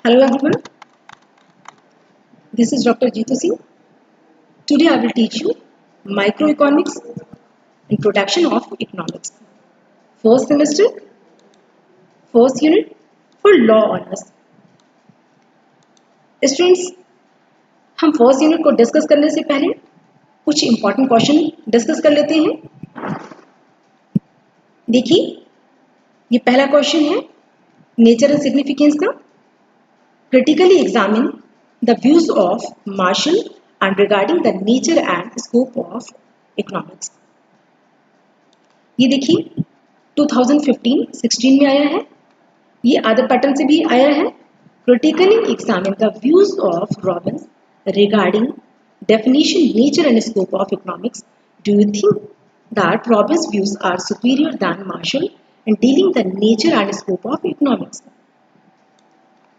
Hello everyone, this is Dr. Jeetu Singh. Today I will teach you Microeconomics, Introduction of Economics. First semester, first unit for Law Honors. Students, हम first unit को discuss करने से पहले कुछ important question discuss कर लेते हैं। देखिए, ये पहला क्वेश्चन है नेचर एंड सिग्निफिकेंस का। Critically examine the views of Marshall and regarding the nature and scope of economics. ये देखिए 2015-16 में आया है, ये अदर पैटर्न से भी आया है। Critically examine the views of Robbins regarding definition, nature and scope of economics. Do you think that Robbins' views are superior than Marshall in dealing the nature and scope of economics?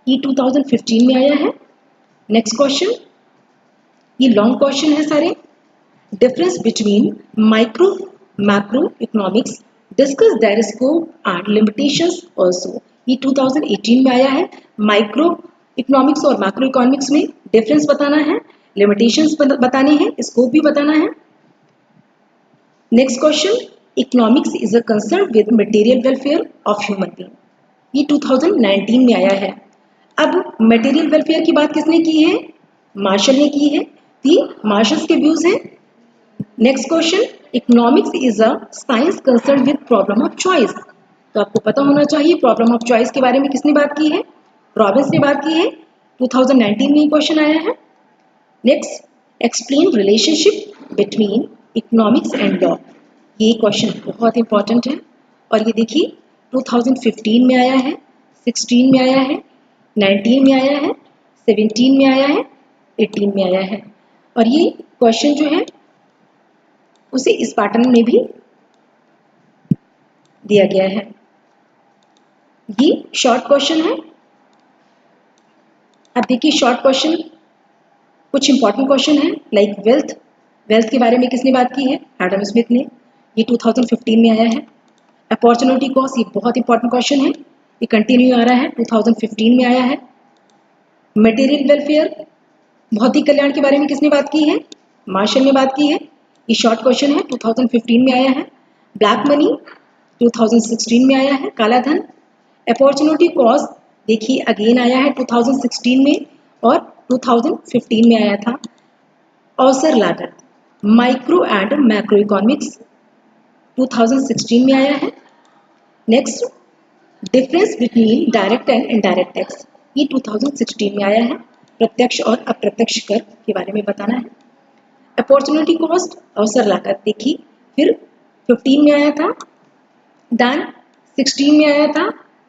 ये 2015 में आया है। Next question, ये long question है सारे। Difference between micro macro economics, discuss their scope and limitations also. ये 2018 में आया है। माइक्रो इकोनॉमिक्स और मैक्रो इकोनॉमिक्स में डिफरेंस बताना है, लिमिटेशंस बताने हैं, स्कोप भी बताना है। Next question, economics is a concern with material welfare of human being. ये 2019 में आया है। अब मटेरियल वेलफेयर की बात किसने की है? मार्शल ने की है। ये मार्शल्स के व्यूज हैं। Next question, economics is a science concern with problem of choice. तो आपको पता होना चाहिए प्रॉब्लम ऑफ चॉइस के बारे में किसने बात की है? रॉबिन्स ने बात की है। 2019 में ये क्वेश्चन आया है। Next, explain relationship between economics and law. ये क्वेश्चन बहुत इंपॉर्टेंट है और ये देखिए 2015 में आया है, 16 में आया है, 19 में आया है, 17 में आया है, 18 में आया है। और ये क्वेश्चन जो है उसे इस पैटर्न में भी दिया गया है। ये शॉर्ट क्वेश्चन है। अब देखिए शॉर्ट क्वेश्चन, कुछ इंपॉर्टेंट क्वेश्चन है लाइक वेल्थ के बारे में किसने बात की है? एडम स्मिथ ने। ये 2015 में आया है। अपॉर्चुनिटी कॉस्ट, ये बहुत इंपॉर्टेंट क्वेश्चन है, ये कंटिन्यू आ रहा है, 2015 में आया है। मटेरियल वेलफेयर, भौतिक कल्याण के बारे में किसने बात की है? मार्शल ने बात की है। ये शॉर्ट क्वेश्चन है, 2015 में आया है। ब्लैक मनी 2016 में आया है, काला धन। अपॉर्चुनिटी कॉस्ट देखिए अगेन आया है 2016 में और 2015 में आया था। अवसर लागत, माइक्रो एंड मैक्रो इकोनॉमिक्स 2016 में आया है। Next, difference between direct and indirect tax, ये 2016 में आया है। प्रत्यक्ष और अप्रत्यक्ष कर के बारे में बताना है। अपॉर्चुनिटी कॉस्ट, अवसर लागत देखिए फिर 15 में आया था, देन 16 में आया था,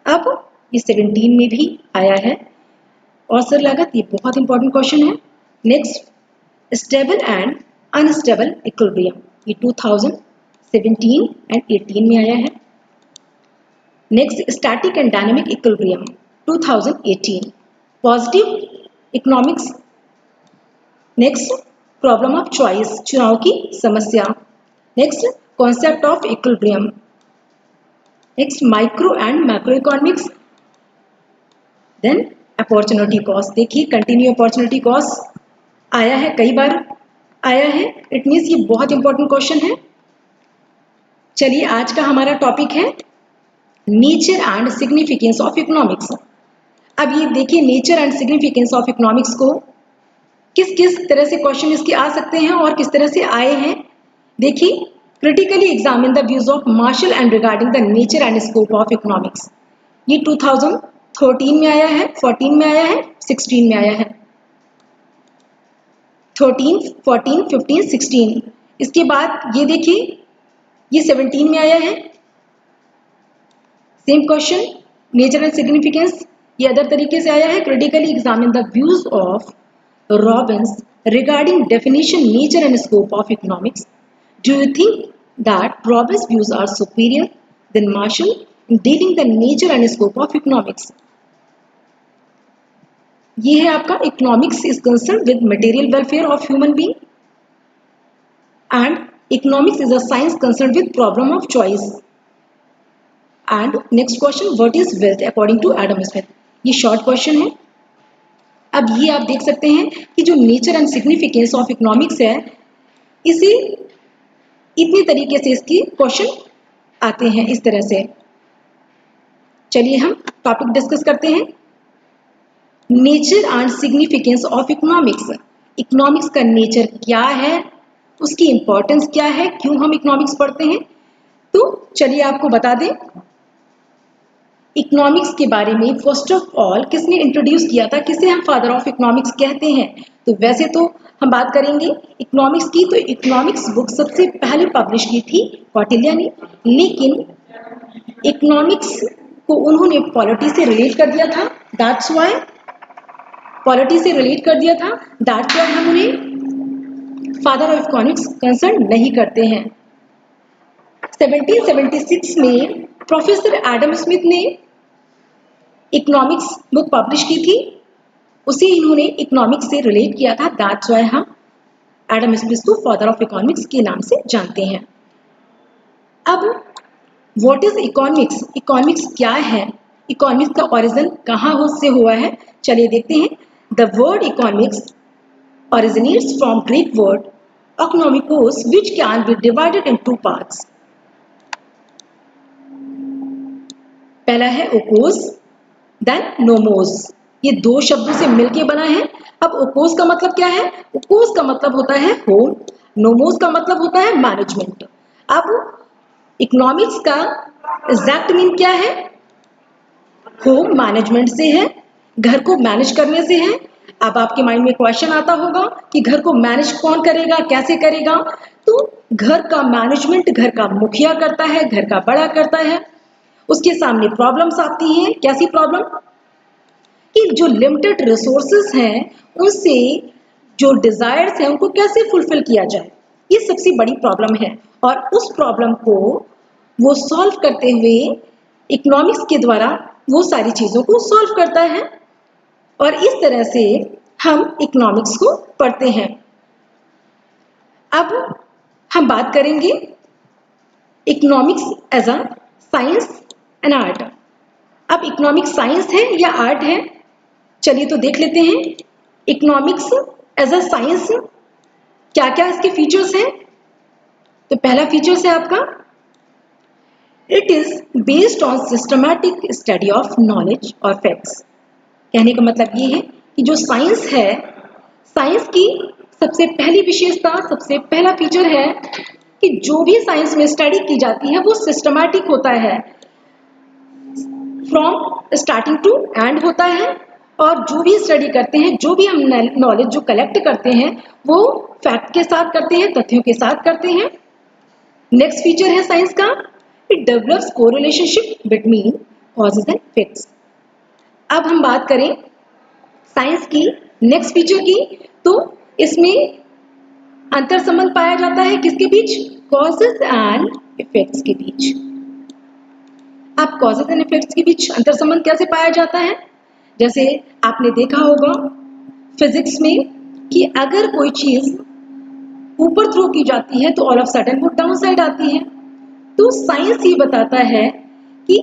अब ये 17 में भी आया है। अवसर लागत ये बहुत इंपॉर्टेंट क्वेश्चन है। Next, stable and unstable equilibrium, ये 2017 एंड 18 में आया है। Next, static and dynamic equilibrium 2018। Positive economics. Next, problem of choice, चुनाव की समस्या। Next, concept of equilibrium. Next, micro and macro economics. Then opportunity cost, देखिए continue opportunity cost आया है, कई बार आया है। इट मीन्स ये बहुत इंपॉर्टेंट क्वेश्चन है। चलिए आज का हमारा टॉपिक है nature and significance of economics. अब ये देखिए nature and significance of economics को किस किस तरह से क्वेश्चन इसके आ सकते हैं और किस तरह से आए हैं। देखिए, critically examine the views of martial and regarding the nature and scope of economics. ये 2013 में आया है, 14 में आया है, 16 में आया है। 13, 14, 15, 16। इसके बाद ये देखिए ये 17 में आया है। Same question, nature and significance, ये अदर तरीके से आया है। Critically examine the views of Robbins regarding definition, nature and scope of economics. Do you think that Robbins views are superior than Marshall in dealing the nature and scope of economics? ये है आपका economics is concern with material welfare of human being and economics is a science concern with problem of choice. And next question, what is wealth according to Adam Smith? ये short question है, अब ये आप देख सकते हैं कि जो nature and significance of economics है, इसी इतनी तरीके से इसकी क्वेश्चन आते हैं इस तरह से। चलिए हम टॉपिक डिस्कस करते हैं। Nature and significance of economics. Economics का नेचर क्या है, उसकी इंपॉर्टेंस क्या है, क्यों हम इकोनॉमिक्स पढ़ते हैं। तो चलिए आपको बता दें इकोनॉमिक्स के बारे में फर्स्ट ऑफ ऑल किसने इंट्रोड्यूस किया था, किसे हम फादर ऑफ इकोनॉमिक्स कहते हैं। तो वैसे तो हम बात करेंगे इकोनॉमिक्स की, तो इकोनॉमिक्स बुक सबसे पहले पब्लिश की थी कौटिल्य ने, लेकिन इकोनॉमिक्स को उन्होंने पॉलिटी से रिलेट कर दिया था, दैट्स व्हाई पॉलिटी से रिलेट कर दिया था, दैट्स व्हाई हम उन्हें फादर ऑफ इकोनॉमिक्स कंसर्न नहीं करते हैं। 1776 में प्रोफेसर एडम स्मिथ ने इकोनॉमिक्स बुक पब्लिश की थी, उसे इन्होंने इकोनॉमिक्स से रिलेट किया था, दैट्स व्हाई हम एडम स्मिथ को फादर ऑफ इकोनॉमिक्स के नाम से जानते हैं। अब व्हाट इज इकोनॉमिक्स, इकोनॉमिक्स क्या है, इकोनॉमिक्स का ओरिजिन कहाँ से हुआ है, चलिए देखते हैं। The word economics originates from Greek word economikos, which can be divided in two parts. पहला है ओकोस, देन नोमोस। ये दो शब्दों से मिलके बना है। अब ओकोस का मतलब क्या है, ओकोस का मतलब होता है होम, नोमोस का मतलब होता है मैनेजमेंट। अब इकोनॉमिक्स का एग्जैक्ट मीन क्या है, होम मैनेजमेंट से है, घर को मैनेज करने से है। अब आपके माइंड में क्वेश्चन आता होगा कि घर को मैनेज कौन करेगा, कैसे करेगा। तो घर का मैनेजमेंट घर का मुखिया करता है, घर का बड़ा करता है। उसके सामने प्रॉब्लम्स आती हैं, कैसी प्रॉब्लम कि जो लिमिटेड रिसोर्सेज हैं उनसे जो डिजायर्स हैं उनको कैसे फुलफिल किया जाए, ये सबसे बड़ी प्रॉब्लम है। और उस प्रॉब्लम को वो सॉल्व करते हुए इकोनॉमिक्स के द्वारा वो सारी चीजों को सॉल्व करता है, और इस तरह से हम इकोनॉमिक्स को पढ़ते हैं। अब हम बात करेंगे economics as a science and art. अब इकोनॉमिक्स साइंस है या आर्ट है, चलिए तो देख लेते हैं। इकोनॉमिक्स एज अ साइंस क्या क्या इसके फीचर्स हैं। तो पहला फीचर्स है आपका, it is based on systematic study of knowledge और फैक्ट्स। कहने का मतलब ये है कि जो साइंस है, साइंस की सबसे पहली विशेषता, सबसे पहला फीचर है कि जो भी साइंस में स्टडी की जाती है वो सिस्टमैटिक होता है, फ्रॉम स्टार्टिंग टू एंड होता है। और जो भी स्टडी करते हैं, जो भी हम नॉलेज जो कलेक्ट करते हैं वो फैक्ट के साथ करते हैं, तथ्यों के साथ करते हैं। नेक्स्ट फीचर है साइंस का, it develops correlationship between causes and effects. अब हम बात करें साइंस की नेक्स्ट फीचर की, तो इसमें अंतर संबंध पाया जाता है किसके बीच, कॉजेज एंड इफेक्ट्स के बीच। अब कॉजेज एंड इफेक्ट्स के बीच अंतर संबंध कैसे पाया जाता है, जैसे आपने देखा होगा फिजिक्स में कि अगर कोई चीज ऊपर थ्रो की जाती है तो ऑल ऑफ सडन वो डाउन साइड आती है। तो साइंस ये बताता है कि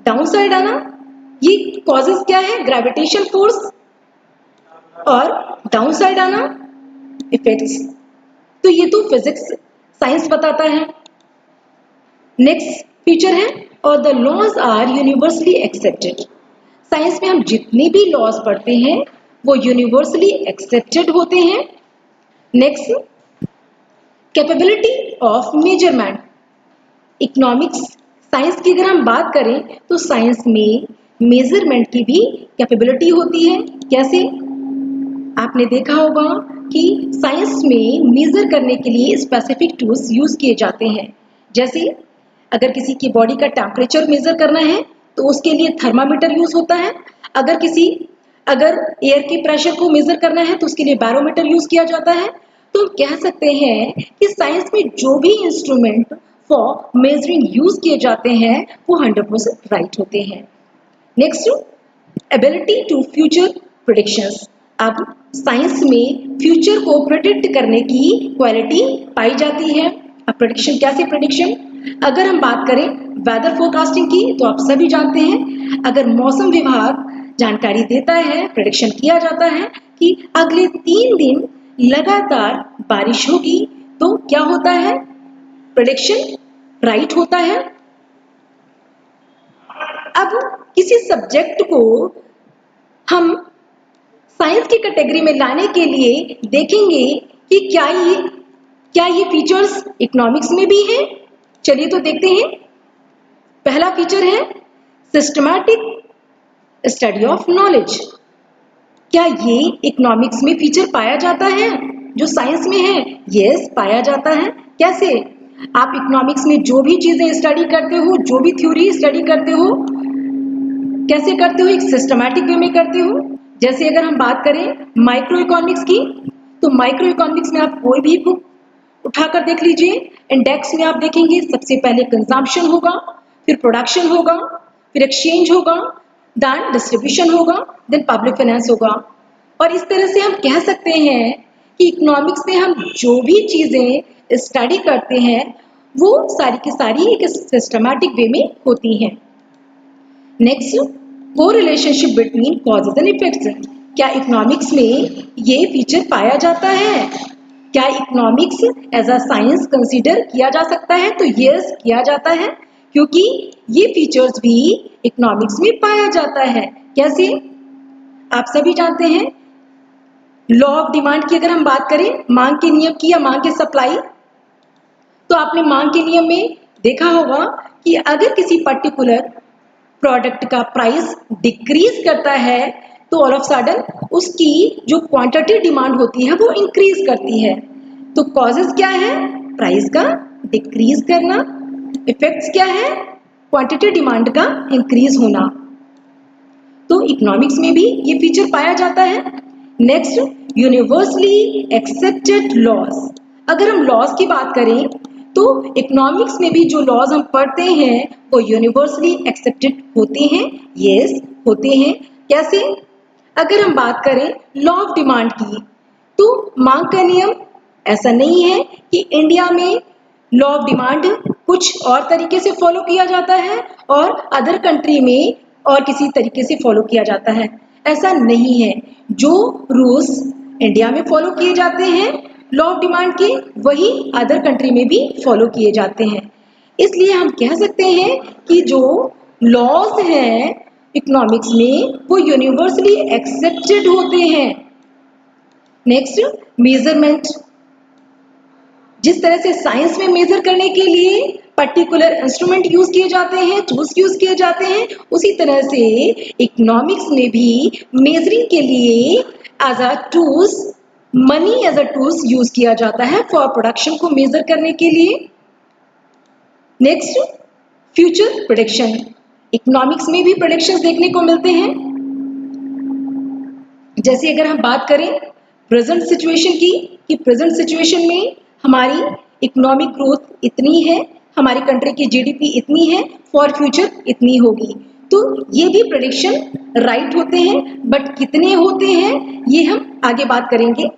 डाउन साइड आना ये कॉजेज क्या है, ग्रेविटेशन फोर्स, और डाउन साइड आना इफेक्ट्स। तो ये तो फिजिक्स साइंस बताता है। नेक्स्ट फीचर है, और the laws are universally accepted. Science में हम जितने भी लॉज पढ़ते हैं वो यूनिवर्सली एक्सेप्टेड होते हैं। Next, capability of measurement. Economics science की अगर हम बात करें तो साइंस में मेजरमेंट की भी कैपेबिलिटी होती है। कैसे, आपने देखा होगा कि साइंस में मेजर करने के लिए स्पेसिफिक टूल्स यूज किए जाते हैं। जैसे अगर किसी की बॉडी का टेम्परेचर मेजर करना है तो उसके लिए थर्मामीटर यूज होता है। अगर एयर के प्रेशर को मेजर करना है तो उसके लिए बैरोमीटर यूज किया जाता है। तो हम कह सकते हैं कि साइंस में जो भी इंस्ट्रूमेंट फॉर मेजरिंग यूज किए जाते हैं वो 100% राइट होते हैं। Next, ability to future predictions. अब साइंस में फ्यूचर को प्रेडिक्ट करने की क्वालिटी पाई जाती है। अब प्रेडिक्शन, कैसे प्रेडिक्शन, अगर हम बात करें वेदर फोरकास्टिंग की तो आप सभी जानते हैं, अगर मौसम विभाग जानकारी देता है, प्रेडिक्शन किया जाता है कि अगले 3 दिन लगातार बारिश होगी, तो क्या होता है, प्रेडिक्शन राइट होता है। अब किसी सब्जेक्ट को हम साइंस की कैटेगरी में लाने के लिए देखेंगे कि क्या ये फीचर्स इकोनॉमिक्स में भी हैं। चलिए तो देखते हैं। पहला फीचर है सिस्टमैटिक स्टडी ऑफ नॉलेज। क्या ये इकोनॉमिक्स में फीचर पाया जाता है जो साइंस में है? यस, पाया जाता है। कैसे? आप इकोनॉमिक्स में जो भी चीजें स्टडी करते हो, जो भी थ्योरी स्टडी करते हो, कैसे करते हो? एक सिस्टमैटिक वे में करते हो। जैसे अगर हम बात करें माइक्रो इकोनॉमिक्स की, तो माइक्रो इकोनॉमिक्स में आप कोई भी बुक उठाकर देख लीजिए, इंडेक्स में आप देखेंगे सबसे पहले कंजम्पशन होगा, फिर प्रोडक्शन होगा, फिर एक्सचेंज होगा, देन डिस्ट्रीब्यूशन होगा, देन पब्लिक फाइनेंस होगा। और इस तरह से हम कह सकते हैं कि इकोनॉमिक्स में हम जो भी चीजें स्टडी करते हैं वो सारी की सारी एक सिस्टमैटिक वे में होती हैं। नेक्स्ट, को relationship between causes and effects. क्या इकोनॉमिक्स में ये फीचर पाया जाता है? क्या economics as a science consider किया जा सकता है? तो यस, किया जाता है, क्योंकि ये फीचर्स भी इकोनॉमिक्स में पाया जाता है। कैसे? आप सभी जानते हैं लॉ ऑफ डिमांड की अगर हम बात करें, मांग के नियम की या मांग के सप्लाई, तो आपने मांग के नियम में देखा होगा कि अगर किसी पर्टिकुलर प्रोडक्ट का प्राइस डिक्रीज करता है तो ऑल ऑफ सडन उसकी जो क्वांटिटी डिमांड होती है वो इंक्रीज करती है। तो कॉजेज क्या है? प्राइस का डिक्रीज करना। इफेक्ट्स क्या है? क्वांटिटी डिमांड का इंक्रीज होना। तो इकोनॉमिक्स में भी ये फीचर पाया जाता है। Next, universally accepted laws. अगर हम लॉज की बात करें तो इकोनॉमिक्स में भी जो लॉज हम पढ़ते हैं वो यूनिवर्सली एक्सेप्टेड होते हैं। यस, होते हैं। कैसे? अगर हम बात करें लॉ ऑफ डिमांड की, तो मांग का नियम ऐसा नहीं है कि इंडिया में लॉ ऑफ डिमांड कुछ और तरीके से फॉलो किया जाता है और अदर कंट्री में और किसी तरीके से फॉलो किया जाता है। ऐसा नहीं है। जो रूल्स इंडिया में फॉलो किए जाते हैं लॉ ऑफ डिमांड के, वही अदर कंट्री में भी फॉलो किए जाते हैं। इसलिए हम कह सकते हैं कि जो लॉज हैं इकोनॉमिक्स में वो यूनिवर्सली एक्सेप्टेड होते हैं। Next, measurement. जिस तरह से साइंस में मेजर करने के लिए पर्टिकुलर इंस्ट्रूमेंट यूज किए जाते हैं, टूल्स यूज किए जाते हैं, उसी तरह से इकोनॉमिक्स में भी मेजरिंग के लिए as a tools, money as a tools use किया जाता है फॉर प्रोडक्शन को मेजर करने के लिए। Next, future prediction. इकोनॉमिक्स में भी प्रेडिक्शंस देखने को मिलते हैं। जैसे अगर हम बात करें प्रेजेंट सिचुएशन की, कि प्रेजेंट सिचुएशन में हमारी इकोनॉमिक ग्रोथ इतनी है, हमारी कंट्री की जीडीपी इतनी है, फॉर फ्यूचर इतनी होगी। तो ये भी प्रेडिक्शन राइट होते हैं, बट कितने होते हैं ये हम आगे बात करेंगे।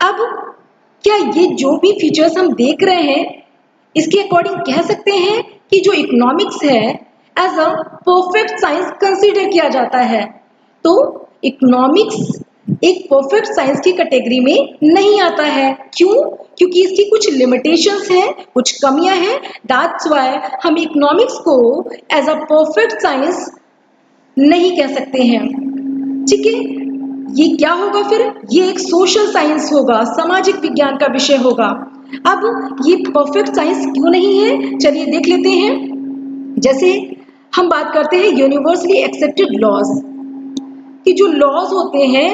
अब क्या ये जो भी फीचर्स हम देख रहे हैं इसके अकॉर्डिंग कह सकते हैं कि जो इकोनॉमिक्स है as a perfect science consider किया जाता है? तो इकोनॉमिक्स एक परफेक्ट साइंस की कैटेगरी में नहीं आता है। क्यों? क्योंकि इसकी कुछ लिमिटेशंस हैं, कुछ कमियां हैं। दैट्स व्हाई हम इकोनॉमिक्स को एज अ परफेक्ट साइंस नहीं कह सकते हैं। ठीक है, ये क्या होगा फिर? ये एक सोशल साइंस होगा, सामाजिक विज्ञान का विषय होगा। अब ये परफेक्ट साइंस क्यों नहीं है, चलिए देख लेते हैं। जैसे हम बात करते हैं यूनिवर्सली एक्सेप्टेड लॉज, कि जो लॉज होते हैं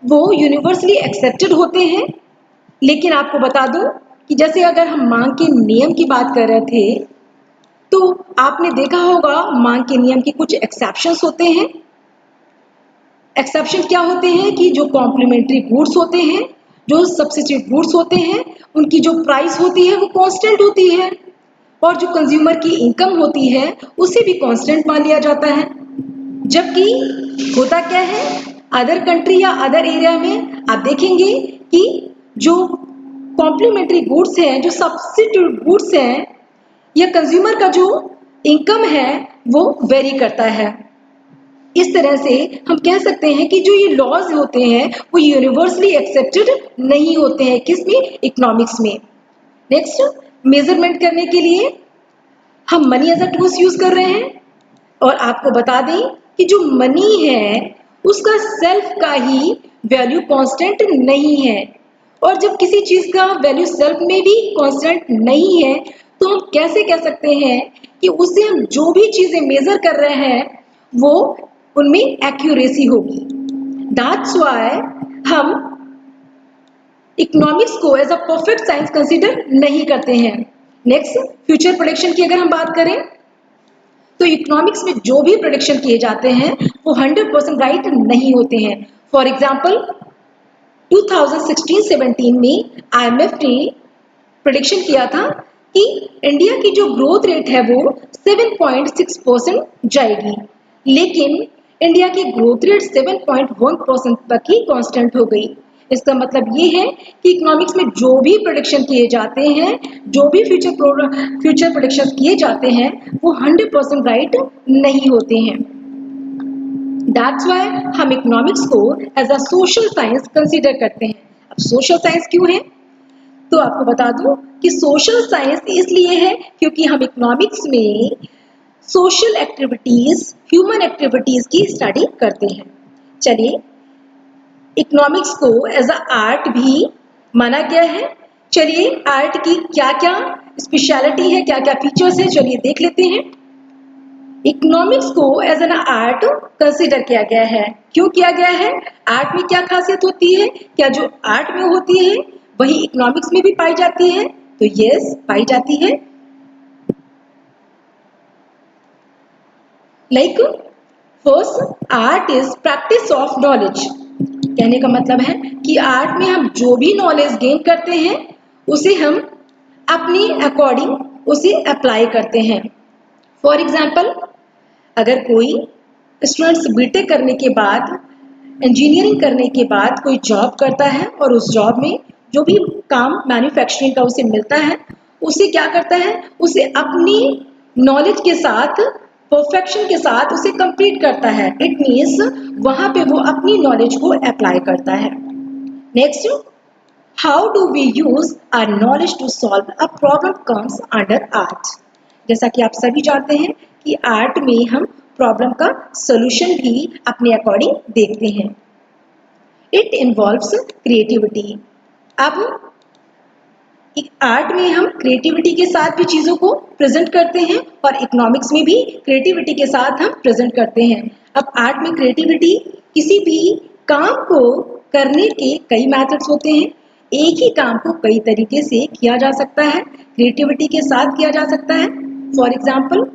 वो यूनिवर्सली एक्सेप्टेड होते हैं। लेकिन आपको बता दूं कि जैसे अगर हम मांग के नियम की बात कर रहे थे, तो आपने देखा होगा मांग के नियम की कुछ एक्सेप्शंस होते हैं। एक्सेप्शन क्या होते हैं कि जो कॉम्प्लीमेंट्री गुड्स होते हैं, जो सब्स्टिट्यूट गुड्स होते हैं, उनकी जो प्राइस होती है वो कांस्टेंट होती है, और जो कंज्यूमर की इनकम होती है उसे भी कांस्टेंट मान लिया जाता है। जबकि होता क्या है, अदर कंट्री या अदर एरिया में आप देखेंगे कि जो कॉम्प्लीमेंट्री गुड्स हैं, जो सब्स्टिट्यूट गुड्स हैं, या कंज्यूमर का जो इनकम है वो वेरी करता है। इस तरह से हम कह सकते हैं कि जो ये लॉज होते हैं वो यूनिवर्सली एक्सेप्टेड नहीं होते हैं, किसमें? इकोनॉमिक्स में। नेक्स्ट, मेजरमेंट करने के लिए हम money as a tools use कर रहे हैं, और आपको बता दें कि जो मनी है उसका सेल्फ का ही वैल्यू कांस्टेंट नहीं है, और जब किसी चीज का वैल्यू सेल्फ में भी कांस्टेंट नहीं है तो हम कैसे कह सकते हैं कि उससे हम जो भी चीजें मेजर कर रहे हैं वो उनमें एक्यूरेसी होगी। दैट्स व्हाई हम इकोनॉमिक्स को as a perfect science consider नहीं करते हैं। नेक्स्ट, फ्यूचर प्रेडिक्शन की अगर हम बात करें तो इकोनॉमिक्स में जो भी प्रेडिक्शन किए जाते हैं वो 100% राइट नहीं होते हैं। फॉर एग्जाम्पल 2016-17 में IMF ने प्रेडिक्शन किया था कि इंडिया की जो ग्रोथ रेट है वो 7.6% जाएगी, लेकिन इंडिया की ग्रोथ रेट 7.1% तक ही कांस्टेंट हो गई। इसका मतलब ये है कि इकोनॉमिक्स में जो भी प्रेडिक्शन किए जाते हैं, जो भी फ्यूचर प्रेडिक्शन किए जाते हैं वो 100% राइट नहीं होते हैं। दैट्स व्हाई हम इकोनॉमिक्स को as a social science consider करते हैं। अब सोशल साइंस क्यों है? तो आपको बता दूं कि सोशल साइंस इसलिए है क्योंकि हम इकोनॉमिक्स में सोशल एक्टिविटीज, ह्यूमन एक्टिविटीज की स्टडी करते हैं। चलिए, इकोनॉमिक्स को एज अ आर्ट भी माना गया है। चलिए, आर्ट की क्या क्या स्पेशलिटी है, क्या क्या फीचर्स है, चलिए देख लेते हैं। इकोनॉमिक्स को एज एन आर्ट कंसीडर किया गया है। क्यों किया गया है? आर्ट में क्या खासियत होती है? क्या जो आर्ट में होती है वही इकोनॉमिक्स में भी पाई जाती है? तो यस, पाई जाती है। Like first, art is practice of knowledge. कहने का मतलब है कि आर्ट में हम जो भी नॉलेज गेन करते हैं उसे हम अपनी अकॉर्डिंग उसे अप्लाई करते हैं। फॉर एग्जाम्पल, अगर कोई स्टूडेंट्स बीटेक करने के बाद, इंजीनियरिंग करने के बाद कोई जॉब करता है और उस जॉब में जो भी काम मैन्युफैक्चरिंग का उसे मिलता है उसे क्या करता है, उसे अपनी नॉलेज के साथ, परफेक्शन के साथ उसे कंप्लीट करता है। इट मीन्स वहां पे वो अपनी नॉलेज को अप्लाई करता है। Next, how do we use our knowledge to solve a problem comes under art. जैसा कि आप सभी जानते हैं कि आर्ट में हम प्रॉब्लम का सॉल्यूशन भी अपने अकॉर्डिंग देखते हैं। It involves creativity. अब आर्ट में हम क्रिएटिविटी के साथ भी चीजों को प्रेजेंट करते हैं और इकोनॉमिक्स में भी क्रिएटिविटी के साथ हम प्रेजेंट करते हैं। अब आर्ट में क्रिएटिविटी, किसी भी काम को करने के कई मेथड्स होते हैं। एक ही काम को कई तरीके से किया जा सकता है, क्रिएटिविटी के साथ किया जा सकता है। फॉर एग्जाम्पल,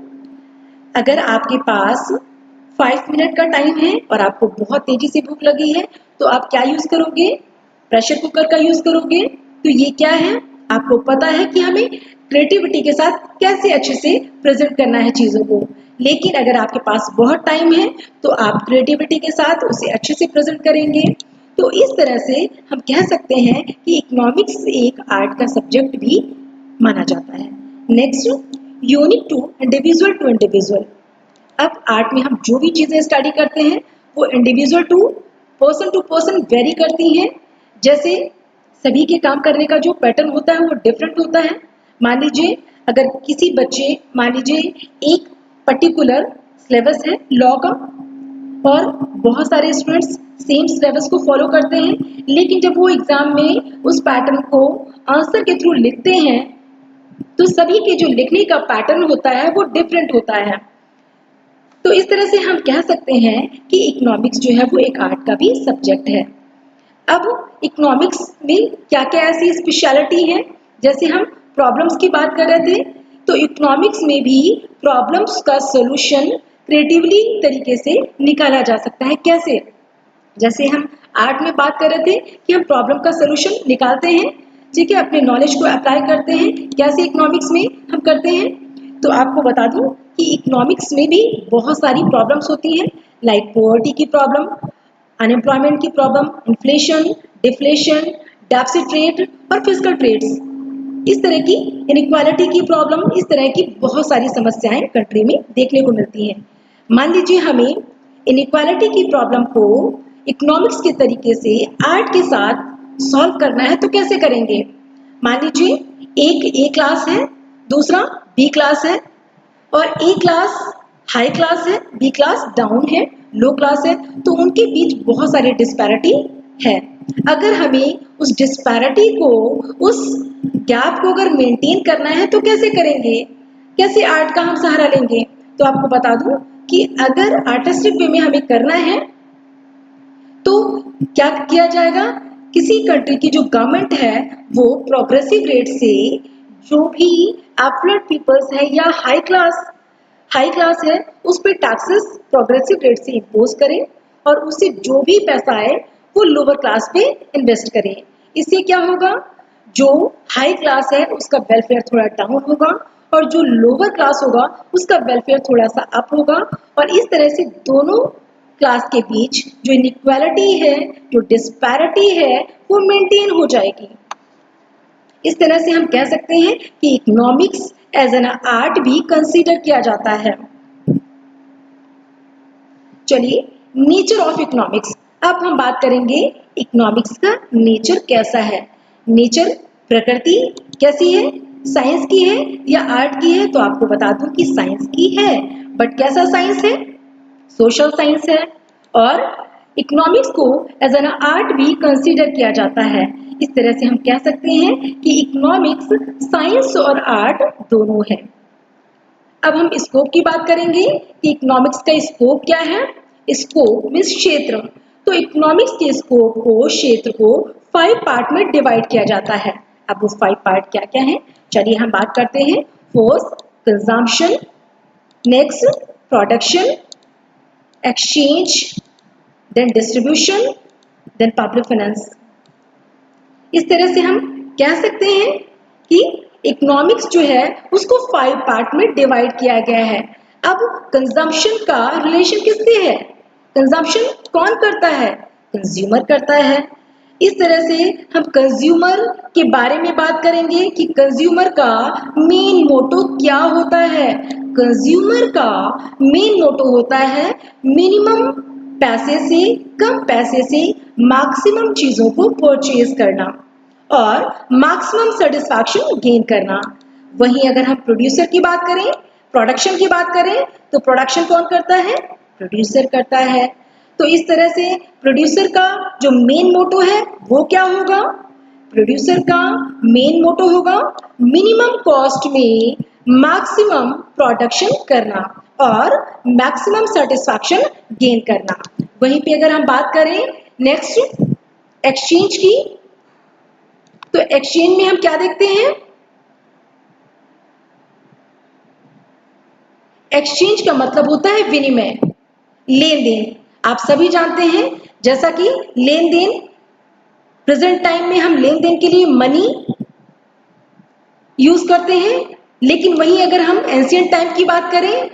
अगर आपके पास 5 मिनट का टाइम है और आपको बहुत तेजी से भूख लगी है तो आप क्या यूज करोगे? प्रेशर कुकर का यूज करोगे। तो ये क्या है? आपको पता है कि हमें क्रिएटिविटी के साथ कैसे अच्छे से प्रेजेंट करना है चीजों को। लेकिन अगर आपके पास बहुत टाइम है तो आप क्रिएटिविटी के साथ उसे अच्छे से प्रेजेंट करेंगे। तो इस तरह से हम कह सकते हैं कि इकोनॉमिक्स एक आर्ट का सब्जेक्ट भी माना जाता है। Next, unique to individual. अब आर्ट में हम जो भी चीजें स्टडी करते हैं वो इंडिविजुअल टू पर्सन वेरी करती हैं। जैसे सभी के काम करने का जो पैटर्न होता है वो डिफरेंट होता है। मान लीजिए, अगर किसी बच्चे, मान लीजिए एक पर्टिकुलर सिलेबस है लॉ का और बहुत सारे स्टूडेंट्स सेम सिलेबस को फॉलो करते हैं, लेकिन जब वो एग्जाम में उस पैटर्न को आंसर के थ्रू लिखते हैं तो सभी के जो लिखने का पैटर्न होता है वो डिफरेंट होता है। तो इस तरह से हम कह सकते हैं कि इकोनॉमिक्स जो है वो एक आर्ट का भी सब्जेक्ट है। अब इकोनॉमिक्स में क्या क्या ऐसी स्पेशलिटी है? जैसे हम प्रॉब्लम्स की बात कर रहे थे, तो इकोनॉमिक्स में भी प्रॉब्लम्स का सॉल्यूशन क्रिएटिवली तरीके से निकाला जा सकता है। कैसे? जैसे हम आर्ट में बात कर रहे थे कि हम प्रॉब्लम का सॉल्यूशन निकालते हैं, ठीक है, अपने नॉलेज को अप्लाई करते हैं। कैसे इकोनॉमिक्स में हम करते हैं? तो आपको बता दूं कि इकोनॉमिक्स में भी बहुत सारी प्रॉब्लम्स होती हैं, लाइक पॉवर्टी की प्रॉब्लम, अनएम्प्लॉयमेंट की problem, inflation, deflation, deficit rate और फिस्कल ट्रेड्स। इस तरह की इनइक्वालिटी की प्रॉब्लम, इस तरह की बहुत सारी समस्याएं कंट्री में देखने को मिलती हैं। मान लीजिए हमें इनइक्वालिटी की प्रॉब्लम को इकोनॉमिक्स के तरीके से आर्ट के साथ सॉल्व करना है तो कैसे करेंगे? मान लीजिए एक ए क्लास है, दूसरा बी क्लास है, और ए क्लास हाई क्लास है, बी क्लास डाउन है, लो क्लास है, तो उनके बीच बहुत सारी डिस्पैरिटी है। अगर हमें उस डिस्पैरिटी को, उस गैप को अगर मेंटेन करना है तो कैसे करेंगे? कैसे आर्ट का हम सहारा लेंगे? तो आपको बता दूं कि अगर आर्टिस्टिक वे में हमें करना है तो क्या किया जाएगा? किसी कंट्री की जो गवर्नमेंट है वो प्रोग्रेसिव रेट से जो भी एफ्लुएंट पीपल्स है या हाई क्लास है उस पर टैक्सेस प्रोग्रेसिव रेट से इम्पोज करें और उससे जो भी पैसा आए वो लोअर क्लास पे इन्वेस्ट करें। इससे क्या होगा? जो हाई क्लास है उसका वेलफेयर थोड़ा डाउन होगा और जो लोअर क्लास होगा उसका वेलफेयर थोड़ा सा अप होगा, और इस तरह से दोनों क्लास के बीच जो इनइक्वालिटी है, जो डिस्पैरिटी है, वो मेंटेन हो जाएगी। इस तरह से हम कह सकते हैं कि इकोनॉमिक्स एज एन आर्ट भी कंसीडर किया जाता है। चलिए, नेचर ऑफ इकोनॉमिक्स, अब हम बात करेंगे इकोनॉमिक्स का नेचर कैसा है। नेचर, प्रकृति कैसी है? साइंस की है या आर्ट की है? तो आपको बता दूं कि साइंस की है, बट कैसा साइंस है? सोशल साइंस है। और इकोनॉमिक्स को एज एन आर्ट भी कंसीडर किया जाता है। इस तरह से हम कह सकते हैं कि इकोनॉमिक्स साइंस और आर्ट दोनों है। अब हम स्कोप की बात करेंगे कि इकोनॉमिक्स का स्कोप क्या है। स्कोप मीन्स क्षेत्र। तो इकोनॉमिक्स के स्कोप को, क्षेत्र को 5 पार्ट में डिवाइड किया जाता है। अब वो 5 पार्ट क्या क्या है, चलिए हम बात करते हैं। First, consumption, next production, exchange, then distribution, then public finance. इस तरह से हम कह सकते हैं कि इकोनॉमिक्स जो है उसको 5 पार्ट में डिवाइड किया गया है। अब कंजम्पशन का रिलेशन किससे है? कंजम्पशन कौन करता है? कंज्यूमर करता है। इस तरह से हम कंज्यूमर के बारे में बात करेंगे कि कंज्यूमर का मेन मोटो क्या होता है। कंज्यूमर का मेन मोटो होता है मिनिमम पैसे से, कम पैसे से मैक्सिमम चीजों को परचेज करना और मैक्सिमम सेटिस्फैक्शन गेन करना। वहीं अगर हम प्रोड्यूसर की बात करें, प्रोडक्शन की बात करें, तो प्रोडक्शन कौन करता है? प्रोड्यूसर करता है। तो इस तरह से प्रोड्यूसर का जो मेन मोटो है वो क्या होगा? प्रोड्यूसर का मेन मोटो होगा मिनिमम कॉस्ट में मैक्सिमम प्रोडक्शन करना और मैक्सिमम सेटिस्फैक्शन गेन करना। वहीं पे अगर हम बात करें नेक्स्ट एक्सचेंज की, तो एक्सचेंज में हम क्या देखते हैं? एक्सचेंज का मतलब होता है विनिमय, लेन देन। आप सभी जानते हैं जैसा कि लेन देन, प्रेजेंट टाइम में हम लेन देन के लिए मनी यूज करते हैं, लेकिन वहीं अगर हम एंशिएंट टाइम की बात करें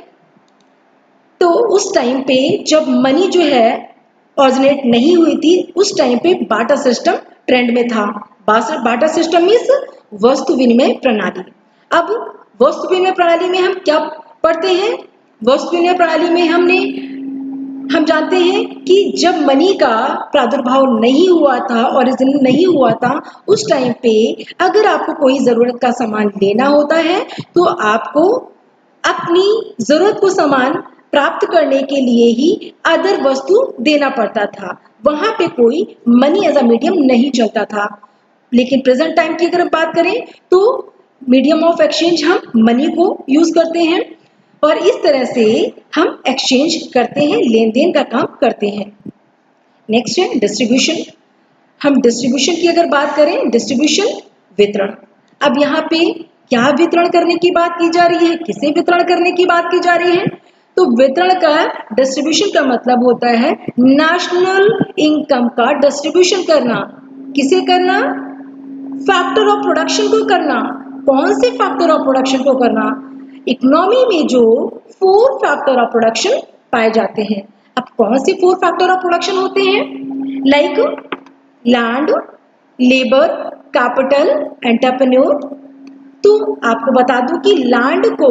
तो उस टाइम पे जब मनी जो है ऑरिजिनेट नहीं हुई थी, उस टाइम पे बार्टर सिस्टम ट्रेंड में था। बार्टर सिस्टम मीन्स वस्तु विनिमय प्रणाली। अब वस्तु विनिमय प्रणाली में हम क्या पढ़ते हैं? वस्तु विनिमय प्रणाली में हम जानते हैं कि जब मनी का प्रादुर्भाव नहीं हुआ था, ओरिजिन नहीं हुआ था, उस टाइम पे अगर आपको कोई जरूरत का सामान लेना होता है तो आपको अपनी जरूरत को सामान प्राप्त करने के लिए ही अदर वस्तु देना पड़ता था। वहां पे कोई मनी एज अ मीडियम नहीं चलता था। लेकिन प्रेजेंट टाइम की अगर हम बात करें तो मीडियम ऑफ एक्सचेंज हम मनी को यूज करते हैं और इस तरह से हम एक्सचेंज करते हैं, लेन देन का काम करते हैं। नेक्स्ट है डिस्ट्रीब्यूशन। हम डिस्ट्रीब्यूशन की अगर बात करें, डिस्ट्रीब्यूशन वितरण। अब यहाँ पे क्या वितरण करने की बात की जा रही है, किसे वितरण करने की बात की जा रही है? तो वितरण का, डिस्ट्रीब्यूशन का मतलब होता है नेशनल इनकम का डिस्ट्रीब्यूशन करना। किसे करना? फैक्टर ऑफ प्रोडक्शन को करना। कौन से फैक्टर ऑफ प्रोडक्शन को करना? इकोनॉमी में जो 4 फैक्टर ऑफ प्रोडक्शन पाए जाते हैं। अब कौन से 4 फैक्टर ऑफ प्रोडक्शन होते हैं? Like land, labour, capital, entrepreneur. तो आपको बता दूं कि लैंड को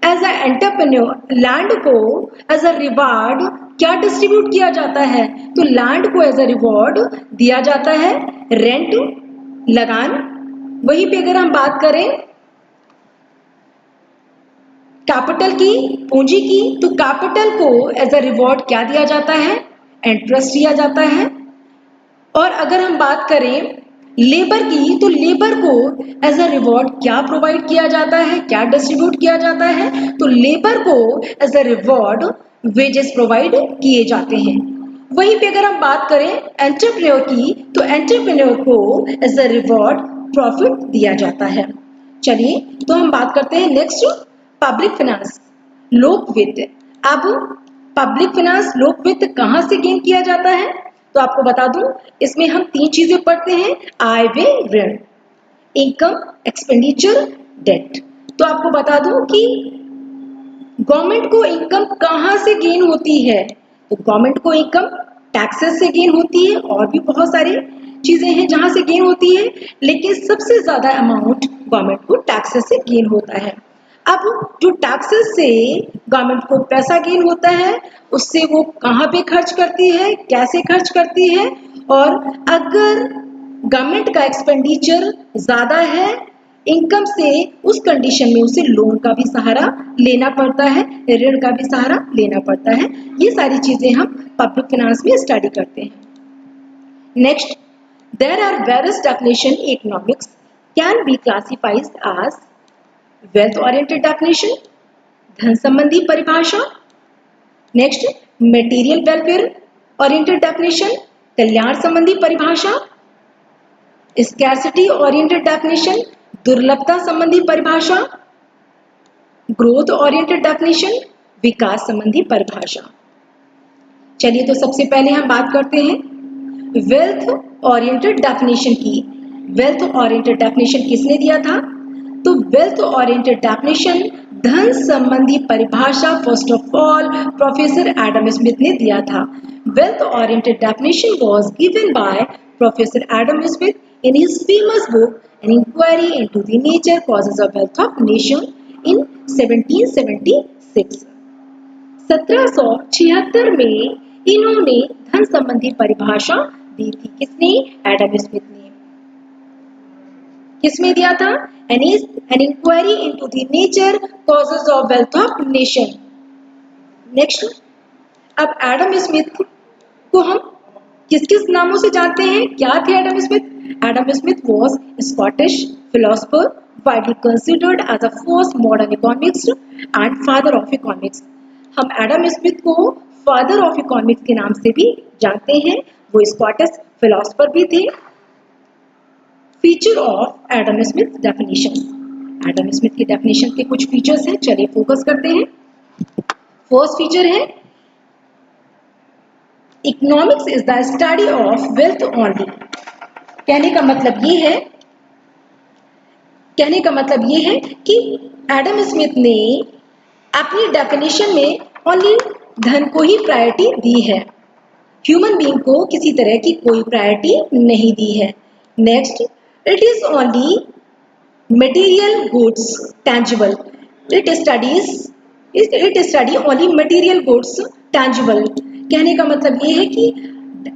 एज अ एंटरप्रेन्योर, लैंड को एज अ रिवार्ड क्या डिस्ट्रीब्यूट किया जाता है? तो लैंड को एज अ रिवॉर्ड दिया जाता है रेंट, लगान। वहीं पे अगर हम बात करें कैपिटल की, पूंजी की, तो कैपिटल को एज अ रिवॉर्ड क्या दिया जाता है? इंटरेस्ट दिया जाता है। और अगर हम बात करें लेबर की, तो लेबर को एज अ रिवॉर्ड क्या प्रोवाइड किया जाता है, क्या डिस्ट्रीब्यूट किया जाता है? तो लेबर को as a reward wages provide किए जाते हैं। वहीं पे अगर हम बात करें एंटरप्रेन्योर की, तो एंटरप्रेन्योर को एज अ रिवॉर्ड प्रॉफिट दिया जाता है। चलिए तो हम बात करते हैं नेक्स्ट, पब्लिक फाइनेंस, लोक वित्त। अब पब्लिक फाइनेंस, लोक वित्त कहाँ से गेन किया जाता है? तो आपको बता दूं, इसमें हम 3 चीजें पढ़ते हैं, आय व्यय ऋण, इनकम, एक्सपेंडिचर, डेट। तो आपको बता दूं कि गवर्नमेंट को इनकम कहाँ से गेन होती है? तो गवर्नमेंट को इनकम टैक्सेस से गेन होती है, और भी बहुत सारी चीजें हैं जहां से गेन होती है, लेकिन सबसे ज्यादा अमाउंट गवर्नमेंट को टैक्सेस से गेन होता है। अब जो टैक्सेस से गवर्नमेंट को पैसा गेन होता है, उससे वो कहाँ पे खर्च करती है, कैसे खर्च करती है? और अगर गवर्नमेंट का एक्सपेंडिचर ज्यादा है इनकम से, उस कंडीशन में उसे लोन का भी सहारा लेना पड़ता है, ऋण का भी सहारा लेना पड़ता है। ये सारी चीजें हम पब्लिक फाइनेंस में स्टडी करते हैं। Next, there are various definition economics can be classified as wealth oriented definition, धन संबंधी परिभाषा। Next, material welfare oriented definition, कल्याण संबंधी परिभाषा। स्कैर्सिटी ओरिएंटेड डेफिनेशन, दुर्लभता संबंधी परिभाषा। ग्रोथ ओरिएंटेड डेफिनेशन, विकास संबंधी परिभाषा। चलिए तो सबसे पहले हम बात करते हैं वेल्थ ओरिएंटेड डेफिनेशन की। वेल्थ ओरिएंटेड डेफिनेशन किसने दिया था? तो वेल्थ ओरिएंटेड डेफिनेशन, धन संबंधी परिभाषा, first of all professor Adam Smith ने दिया था। Wealth oriented definition was given by professor Adam Smith in his famous book An Inquiry into the Nature Causes of Wealth of Nation in 1776। 1776 में इन्होंने धन संबंधी परिभाषा दी थी। किसने? एडम स्मिथ ने। किसमें दिया था? An Inquiry into the Nature Causes of Wealth of Nation। Next, अब एडम स्मिथ को हम किस किस नामों से जानते हैं? क्या थे Adam Smith? Adam Smith was Scottish philosopher, widely considered as the first modern economist and father of economics। हम एडम स्मिथ को फादर ऑफ इकोनॉमिक्स के नाम से भी जानते हैं। वो स्कॉटिश फिलोसोफर भी थे। Feature of Adam Smith definition, Adam Smith की डेफिनेशन के कुछ फीचर्स हैं, चलिए फोकस करते हैं। फर्स्ट फीचर है economics is the study of wealth only. कहने का मतलब ये है कि एडम स्मिथ ने अपनी डेफिनेशन में ओनली धन को ही प्रायोरिटी दी है, ह्यूमन बीइंग को किसी तरह की कोई प्रायोरिटी नहीं दी है। Next, it is only material goods tangible, it study only material goods tangible. कहने का मतलब ये है कि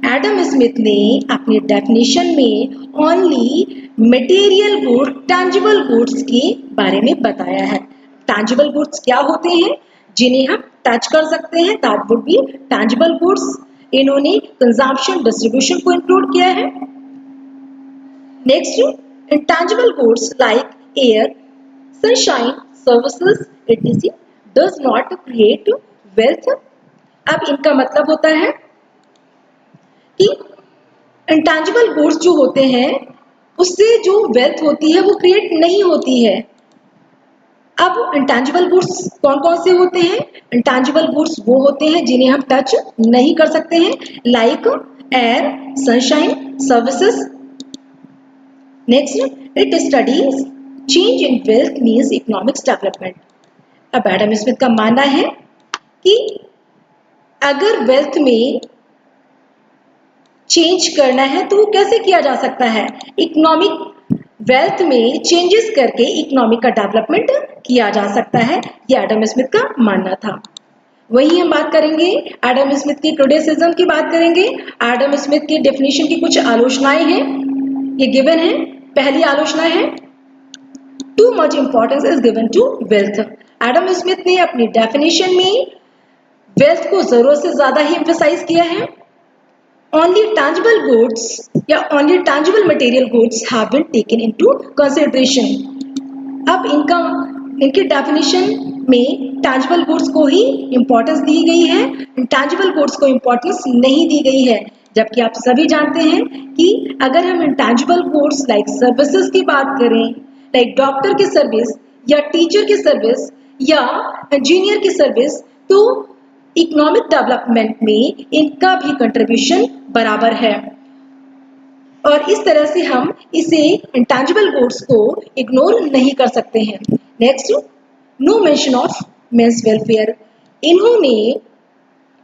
एडम स्मिथ ने अपने डेफिनेशन में only material good, tangible goods के बारे में बताया है। टैंजिबल गुड्स क्या होते हैं? जिन्हें हम टच कर सकते हैं, that would be tangible goods. इन्होंने कंजम्पशन, डिस्ट्रीब्यूशन को इंक्लूड किया है। Next, intangible goods like air, sunshine, services, etc. does not create wealth। अब इनका मतलब होता है कि इंटेंजिबल गुड्स जो होते हैं उससे जो वेल्थ होती है वो क्रिएट नहीं होती है। अब इंटेंजिबल गुड्स कौन कौन से होते हैं? इंटेंजिबल गुड्स वो होते हैं जिन्हें हम टच नहीं कर सकते हैं, like air, sunshine, services. Next, it studies change in wealth means economics development. अब एडम स्मिथ का मानना है कि अगर वेल्थ में चेंज करना है तो वो कैसे किया जा सकता है? इकोनॉमिक वेल्थ में चेंजेस करके इकोनॉमी का डेवलपमेंट किया जा सकता है, ये एडम स्मिथ का मानना था। वही हम बात करेंगे एडम स्मिथ की क्रिटिसिज्म की बात करेंगे। एडम स्मिथ की डेफिनेशन की कुछ आलोचनाएं हैं, ये गिवन है। पहली आलोचना है too much importance is given to wealth. Adam Smith ने अपनी डेफिनेशन में वेल्थ को जरूरत से ज्यादा ही एम्फेसाइज किया है। Only tangible goods या only tangible material goods have been taken into consideration। अब इनकी डेफिनेशन में टैंजिबल गुड्स को ही इंपॉर्टेंस दी गई है, इंटैंजिबल गुड्स को इंपॉर्टेंस नहीं दी गई है। जबकि आप सभी जानते हैं कि अगर हम इंटैंजिबल गुड्स लाइक सर्विसेज की बात करें, लाइक डॉक्टर की सर्विस या टीचर की सर्विस या इंजीनियर की सर्विस, तो इकोनॉमिक डेवलपमेंट में इनका भी कंट्रीब्यूशन बराबर है। और इस तरह से हम इसे इंटैंजिबल गुड्स को इग्नोर नहीं कर सकते हैं। Next, no mention of men's welfare. इन्होंने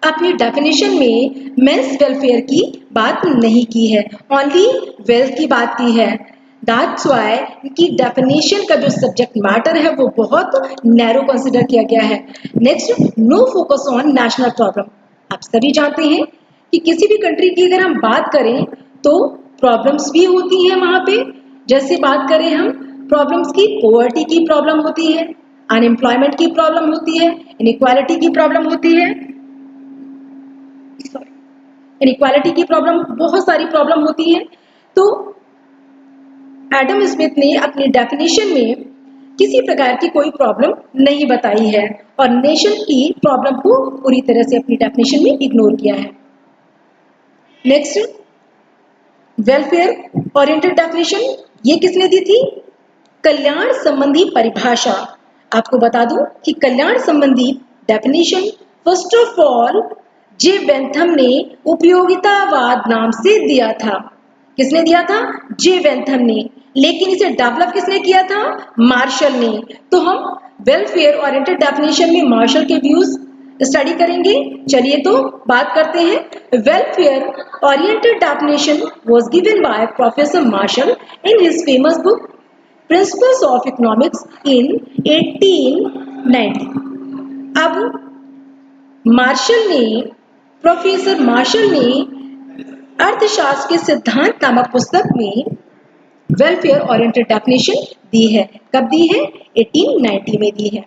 अपनी डेफिनेशन में मेंस वेलफेयर की बात नहीं की है, ओनली वेल्थ की बात की है। दैट्स व्हाई इनकी डेफिनेशन का जो सब्जेक्ट मैटर है वो बहुत नैरो कंसिडर किया गया है। Next, no focus on national problem. आप सभी जानते हैं कि किसी भी कंट्री की अगर हम बात करें तो प्रॉब्लम्स भी होती हैं वहां पे। जैसे बात करें हम प्रॉब्लम्स की, पॉवर्टी की प्रॉब्लम होती है, अनएम्प्लॉयमेंट की प्रॉब्लम होती है, इनइक्वालिटी की प्रॉब्लम होती है, इनइक्वालिटी की प्रॉब्लम, बहुत सारी प्रॉब्लम होती है। तो एडम स्मिथ ने अपनी डेफिनेशन में किसी प्रकार की कोई प्रॉब्लम नहीं बताई है और नेशन की प्रॉब्लम को पूरी तरह से अपनी डेफिनेशन में इग्नोर किया है। नेक्स्ट, वेलफेयर ओरिएंटेड डेफिनेशन, ये किसने दी थी? कल्याण संबंधी परिभाषा। आपको बता दूं कि कल्याण संबंधी definition first of all J Bentham ने उपयोगितावाद नाम से दिया था। किसने दिया था? जे बेंथम ने। लेकिन इसे डेवलप किसने किया था? मार्शल ने। तो हम वेलफेयर ओरिएंटेड डेफिनेशन में मार्शल के व्यूज स्टडी करेंगे। चलिए तो बात करते हैं। Welfare oriented definition was given by professor Marshall in his famous book principles of economics in 1890। अब प्रोफेसर मार्शल ने अर्थशास्त्र के सिद्धांत नामक पुस्तक में वेलफेयर ओरिएंटेड डेफिनेशन दी है। कब दी है? 1890 में दी है।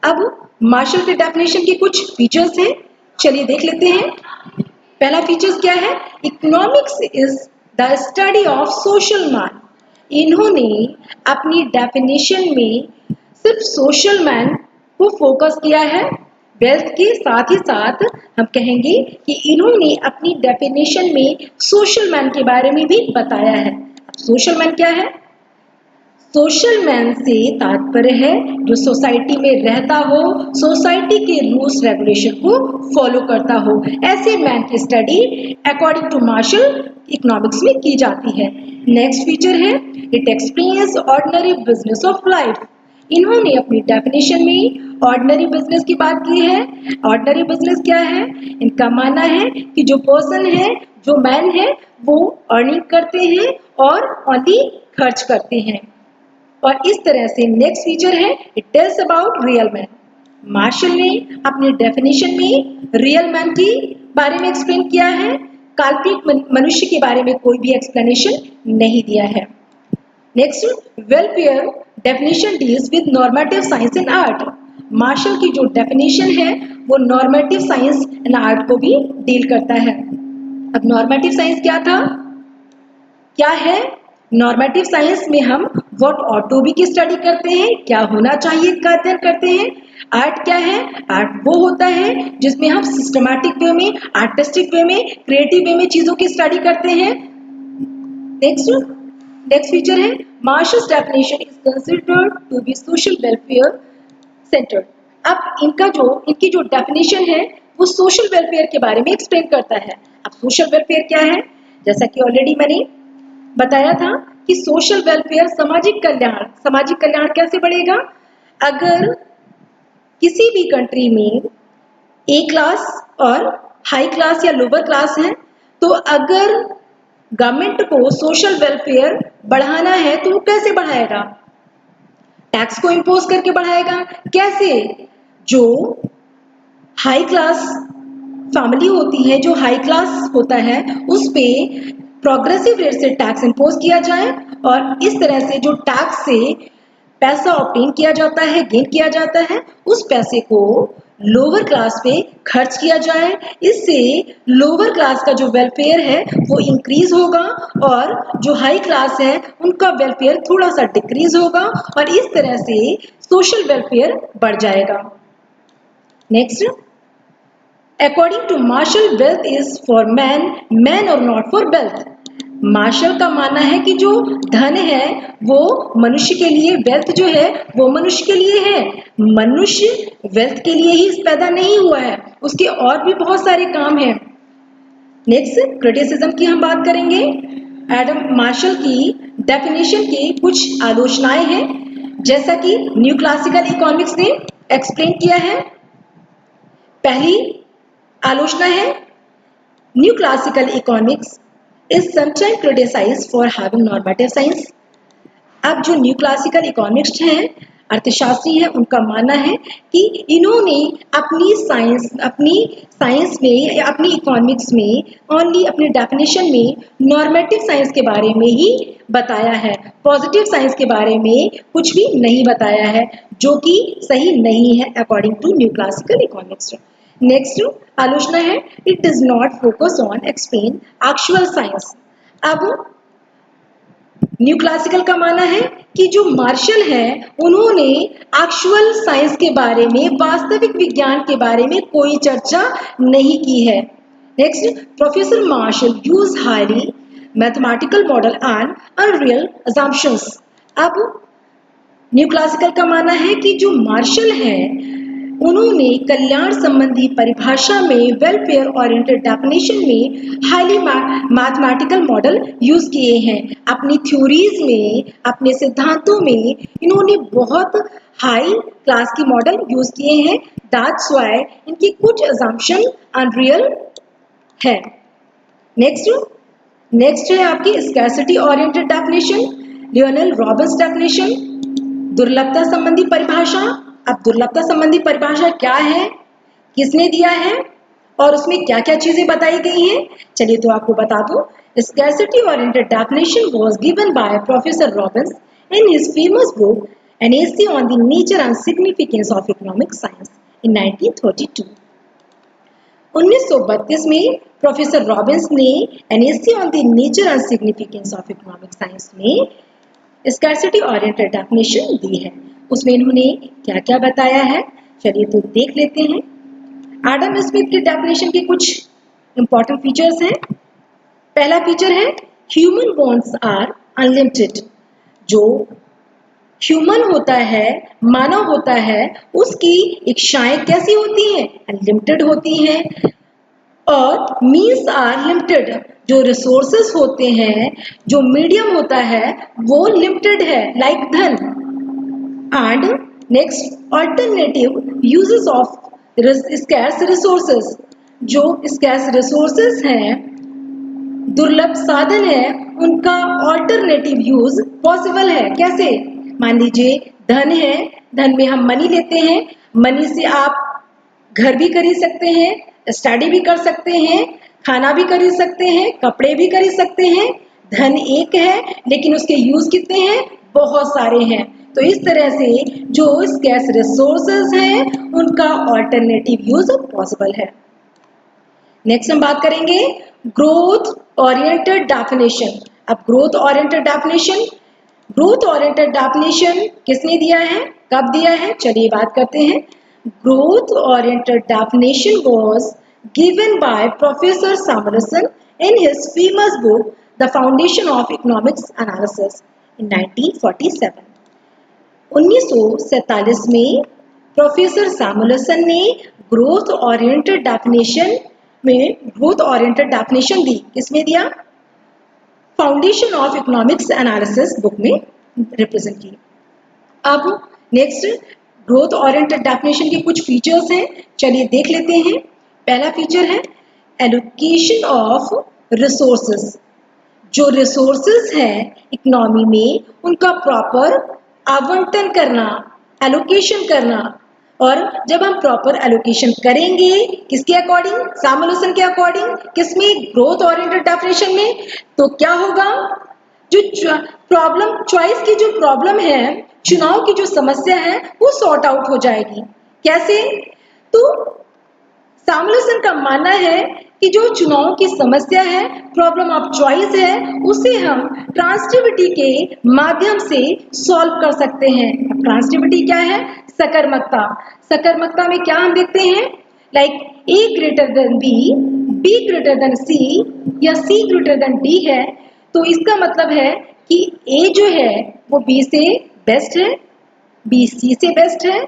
अब मार्शल के डेफिनेशन के कुछ फीचर्स हैं, चलिए देख लेते हैं। पहला फीचर्स क्या है? Economics is the study of social man. इन्होंने अपनी डेफिनेशन में सिर्फ सोशल मैन को फोकस किया है। वेल्थ के साथ ही साथ हम कहेंगे कि इन्होंने अपनी डेफिनेशन में सोशल मैन के बारे में भी बताया है। सोशल मैन क्या है? सोशल मैन से तात्पर्य है जो सोसाइटी में रहता हो, सोसाइटी के रूल्स रेगुलेशन को फॉलो करता हो। ऐसे मैन की study according to Marshall economics में की जाती है। नेक्स्ट फीचर है it explains ordinary business of life. इन्होंने अपनी डेफिनेशन में ऑर्डिनरी बिजनेस की बात की है। ऑर्डिनरी बिजनेस क्या है? इनका मानना है कि जो पर्सन है, जो मैन है, वो अर्निंग करते हैं और ओनली खर्च करते हैं। और इस तरह से नेक्स्ट फीचर है it tells about real man. Marshall ने अपने डेफिनेशन में रियल मैन के बारे में एक्सप्लेन किया है, काल्पनिक मनुष्य के बारे में कोई भी एक्सप्लेनेशन नहीं दिया है। Next, welfare definition deals with normative science and art. Marshall की जो डेफिनेशन है वो नॉर्मेटिव साइंस एंड आर्ट को भी डील करता है। अब नॉर्मेटिव साइंस क्या था? क्या है? नॉर्मेटिव साइंस में हम व्हाट ऑट टू बी की स्टडी करते हैं, क्या होना चाहिए का अध्ययन करते हैं। आर्ट क्या है? आर्ट वो होता है जिसमें हम सिस्टमैटिक वे में, आर्टिस्टिक वे में, क्रिएटिव वे में चीजों की स्टडी करते हैं। नेक्स्ट फीचर है Marshall's definition is considered to be social welfare centred. अब इनकी जो डेफिनेशन है वो सोशल वेलफेयर के बारे में एक्सप्लेन करता है। अब सोशल वेलफेयर क्या है? जैसा कि ऑलरेडी मैंने बताया था कि सोशल वेलफेयर सामाजिक कल्याण कैसे बढ़ेगा? अगर किसी भी कंट्री में ए क्लास और हाई क्लास या लोअर क्लास है, तो अगर गवर्नमेंट को सोशल वेलफेयर बढ़ाना है तो वो कैसे बढ़ाएगा? टैक्स को इम्पोज करके बढ़ाएगा। कैसे? जो हाई क्लास फैमिली होती है, जो हाई क्लास होता है, उस पे प्रोग्रेसिव रेट से टैक्स इम्पोज किया जाए और इस तरह से जो टैक्स से पैसा ऑब्टेन किया जाता है, गेन किया जाता है, उस पैसे को लोअर क्लास पे खर्च किया जाए। इससे लोअर क्लास का जो वेलफेयर है वो इंक्रीज होगा और जो हाई क्लास है उनका वेलफेयर थोड़ा सा डिक्रीज होगा और इस तरह से सोशल वेलफेयर बढ़ जाएगा। Next, according to Marshall, wealth is for man, man और नॉट फॉर वेल्थ। मार्शल का मानना है कि जो धन है वो मनुष्य के लिए, वेल्थ जो है वो मनुष्य के लिए है। मनुष्य वेल्थ के लिए ही पैदा नहीं हुआ है, उसके और भी बहुत सारे काम हैं। नेक्स्ट, क्रिटिसिज्म की हम बात करेंगे। एडम मार्शल की डेफिनेशन की कुछ आलोचनाएं हैं, जैसा कि न्यू क्लासिकल इकोनॉमिक्स ने एक्सप्लेन किया है। पहली आलोचना है, new classical economics is sometimes criticized for having normative science। अब जो न्यू क्लासिकल इकोनॉमिक्स हैं, अर्थशास्त्री हैं, उनका मानना है कि इन्होंने अपनी साइंस में या अपनी इकोनॉमिक्स में ओनली अपनी डेफिनेशन में नॉर्मेटिव साइंस के बारे में ही बताया है, पॉजिटिव साइंस के बारे में कुछ भी नहीं बताया है, जो कि सही नहीं है according to new classical economics. Next आलोचना है, it does not focus on explain actual science. अब न्यू क्लासिकल का मानना है कि जो मार्शल है उन्होंने एक्चुअल साइंस के बारे में, वास्तविक विज्ञान के बारे में कोई चर्चा नहीं की है। Next, professor Marshall use highly mathematical model and unreal assumptions. अब न्यू क्लासिकल का मानना है कि जो मार्शल है उन्होंने कल्याण संबंधी परिभाषा में, वेलफेयर ओरिएंटेड डेफिनेशन में हाईली मैथमेटिकल मॉडल यूज किए हैं। अपनी थ्योरीज में, अपने सिद्धांतों में इन्होंने बहुत हाई क्लास की मॉडल यूज किए हैं। दैट्स व्हाई इनकी कुछ असम्पशन अनरियल है। नेक्स्ट है आपकी scarcity oriented definition, Lionel Robins definition, दुर्लभता संबंधी परिभाषा। अब दुर्लभता संबंधी परिभाषा क्या है, किसने दिया है और उसमें क्या क्या चीजें बताई गई हैं, चलिए तो आपको बता दूं। Scarcity oriented definition was given by professor Robbins in his famous book an essay on the nature and significance of economic science in 1932। 1932 में प्रोफेसर रॉबिन्स ने an essay on the nature and significance of economic science में scarcity oriented definition दी है। उसमें इन्होंने क्या क्या बताया है, चलिए तो देख लेते हैं। एडम स्मिथ की डेफिनेशन के कुछ इंपॉर्टेंट फीचर्स हैं। पहला फीचर है, ह्यूमन बॉन्ड्स आर अनलिमिटेड। जो ह्यूमन होता है, मानव होता है, उसकी इच्छाएं कैसी होती हैं, अनलिमिटेड होती हैं और मीन्स आर लिमिटेड। जो रिसोर्सेस होते हैं, जो मीडियम होता है वो लिमिटेड है, लाइक धन। And next, alternative uses of scarce resources. जो स्कैर्स रिसोर्सेस हैं, दुर्लभ साधन है, उनका अल्टरनेटिव यूज पॉसिबल है। कैसे? मान लीजिए धन है, धन में हम मनी लेते हैं, मनी से आप घर भी खरीद सकते हैं, स्टडी भी कर सकते हैं, खाना भी खरीद सकते हैं, कपड़े भी खरीद सकते हैं। धन एक है लेकिन उसके यूज कितने हैं, बहुत सारे हैं। तो इस तरह से जो स्कैर्स रिसोर्सेज हैं उनका अल्टरनेटिव यूज पॉसिबल है। नेक्स्ट हम बात करेंगे ग्रोथ ओरिएंटेड डेफिनेशन। अब ग्रोथ ओरिएंटेड डेफिनेशन किसने दिया है, कब दिया है, चलिए बात करते हैं। Growth oriented definition was given by professor Samuelson in his famous book the foundation of economics analysis in 1947। 1947 में प्रोफेसर सामुएल्सन ने ग्रोथ ओरिएंटेड डेफिनेशन दी। किसमें दिया? Foundation of economics analysis book में रिप्रेजेंट की। अब नेक्स्ट, ग्रोथ ओरिएंटेड डेफिनेशन के कुछ features हैं, चलिए देख लेते हैं। पहला फीचर है एलोकेशन ऑफ रिसोर्सेस। जो रिसोर्सेज हैं इकोनॉमी में उनका प्रॉपर आवंटन करना, एलोकेशन करना। और जब हम प्रॉपर एलोकेशन करेंगे किसके अकॉर्डिंग, सामुएलसन के अकॉर्डिंग, किसमें, ग्रोथ ओरिएंटेड डेफिनेशन में, तो क्या होगा, जो प्रॉब्लम चॉइस की जो प्रॉब्लम है, चुनाव की जो समस्या है वो सॉर्ट आउट हो जाएगी। कैसे, तो सामुएलसन का मानना है कि जो चुनाव की समस्या है, प्रॉब्लम ऑफ चॉइस है, उसे हम ट्रांसिटिविटी के माध्यम से सॉल्व कर सकते हैं। ट्रांसिटिविटी क्या है, सकर्मकता। सकर्मकता में क्या हम देखते हैं, like A greater than B, B greater than C या C ग्रेटर देन D है, तो इसका मतलब है कि A जो है वो B से बेस्ट है, B C से बेस्ट है,